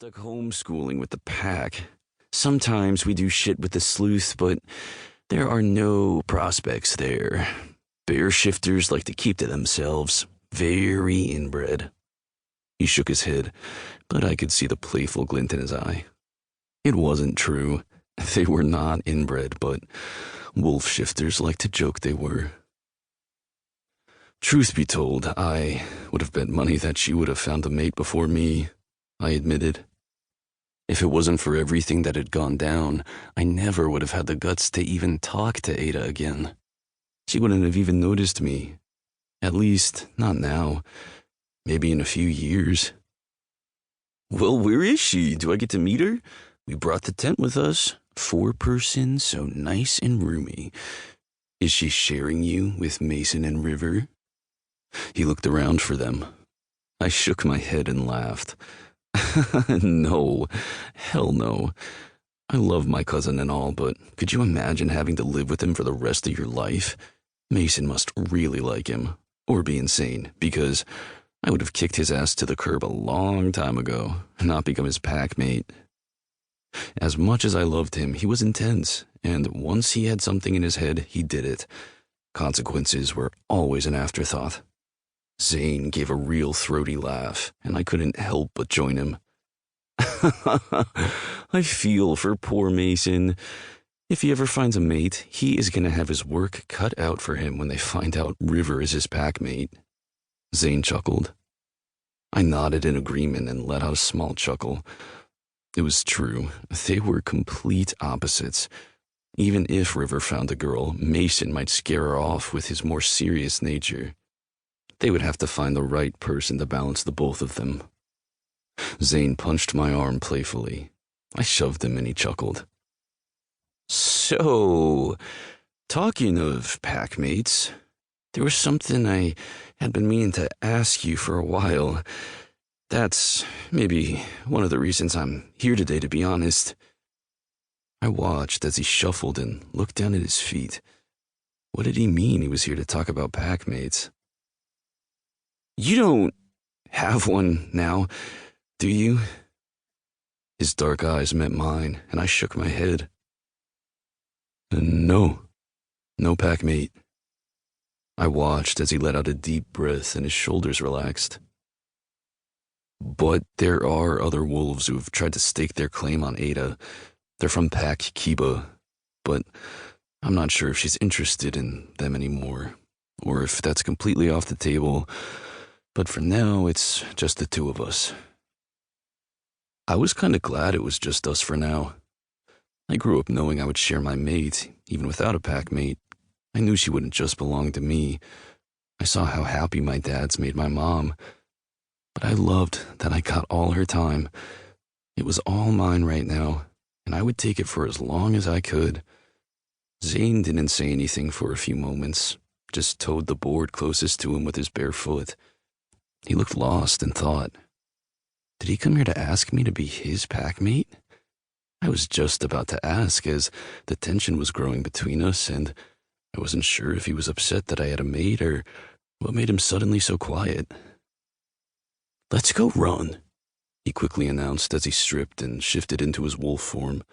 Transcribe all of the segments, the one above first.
Stuck homeschooling with the pack. Sometimes we do shit with the sleuth, but there are no prospects there. Bear shifters like to keep to themselves. Very inbred. He shook his head, but I could see the playful glint in his eye. It wasn't true. They were not inbred, but wolf shifters like to joke they were. Truth be told, I would have bet money that she would have found a mate before me, I admitted. If it wasn't for everything that had gone down, I never would have had the guts to even talk to Ada again. She wouldn't have even noticed me. At least, not now. Maybe in a few years. Well, where is she? Do I get to meet her? We brought the tent with us. 4-person, so nice and roomy. Is she sharing you with Mason and River? He looked around for them. I shook my head and laughed. No, hell no. I love my cousin and all, but could you imagine having to live with him for the rest of your life? Mason must really like him, or be insane, because I would have kicked his ass to the curb a long time ago, and not become his pack mate. As much as I loved him, he was intense, and once he had something in his head, he did it. Consequences were always an afterthought. Zayn gave a real throaty laugh, and I couldn't help but join him. I feel for poor Mason. If he ever finds a mate, he is going to have his work cut out for him when they find out River is his pack mate. Zayn chuckled. I nodded in agreement and let out a small chuckle. It was true. They were complete opposites. Even if River found a girl, Mason might scare her off with his more serious nature. They would have to find the right person to balance the both of them. Zayn punched my arm playfully. I shoved him and he chuckled. So, talking of packmates, there was something I had been meaning to ask you for a while. That's maybe one of the reasons I'm here today, to be honest. I watched as he shuffled and looked down at his feet. What did he mean he was here to talk about packmates? You don't have one now, do you? His dark eyes met mine, and I shook my head. No packmate. I watched as he let out a deep breath and his shoulders relaxed. But there are other wolves who have tried to stake their claim on Ada. They're from Pack Kiba, but I'm not sure if she's interested in them anymore, or if that's completely off the table. But for now, it's just the two of us. I was kind of glad it was just us for now. I grew up knowing I would share my mate, even without a pack mate. I knew she wouldn't just belong to me. I saw how happy my dad's made my mom. But I loved that I got all her time. It was all mine right now, and I would take it for as long as I could. Zayn didn't say anything for a few moments, just toed the board closest to him with his bare foot. He looked lost and thought, did he come here to ask me to be his packmate? I was just about to ask as the tension was growing between us, and I wasn't sure if he was upset that I had a mate or what made him suddenly so quiet. Let's go run, he quickly announced as he stripped and shifted into his wolf form.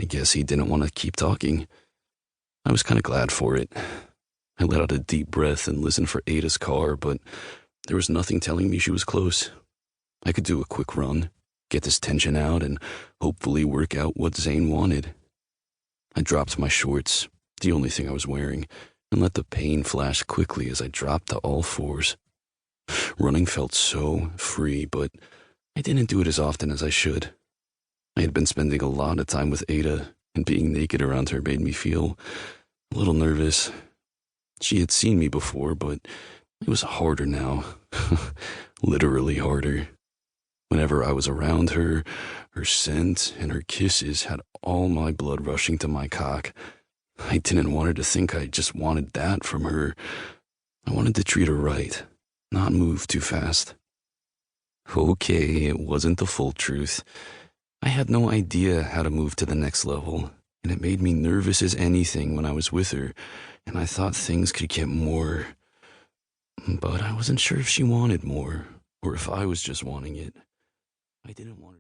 I guess he didn't want to keep talking. I was kind of glad for it. I let out a deep breath and listened for Ada's car, but there was nothing telling me she was close. I could do a quick run, get this tension out, and hopefully work out what Zayn wanted. I dropped my shorts, the only thing I was wearing, and let the pain flash quickly as I dropped to all fours. Running felt so free, but I didn't do it as often as I should. I had been spending a lot of time with Ada, and being naked around her made me feel a little nervous. She had seen me before, but it was harder now. Literally harder. Whenever I was around her, her scent and her kisses had all my blood rushing to my cock. I didn't want her to think I just wanted that from her. I wanted to treat her right, not move too fast. Okay, it wasn't the full truth. I had no idea how to move to the next level, and it made me nervous as anything when I was with her, and I thought things could get more. But I wasn't sure if she wanted more, or if I was just wanting it. I didn't want her.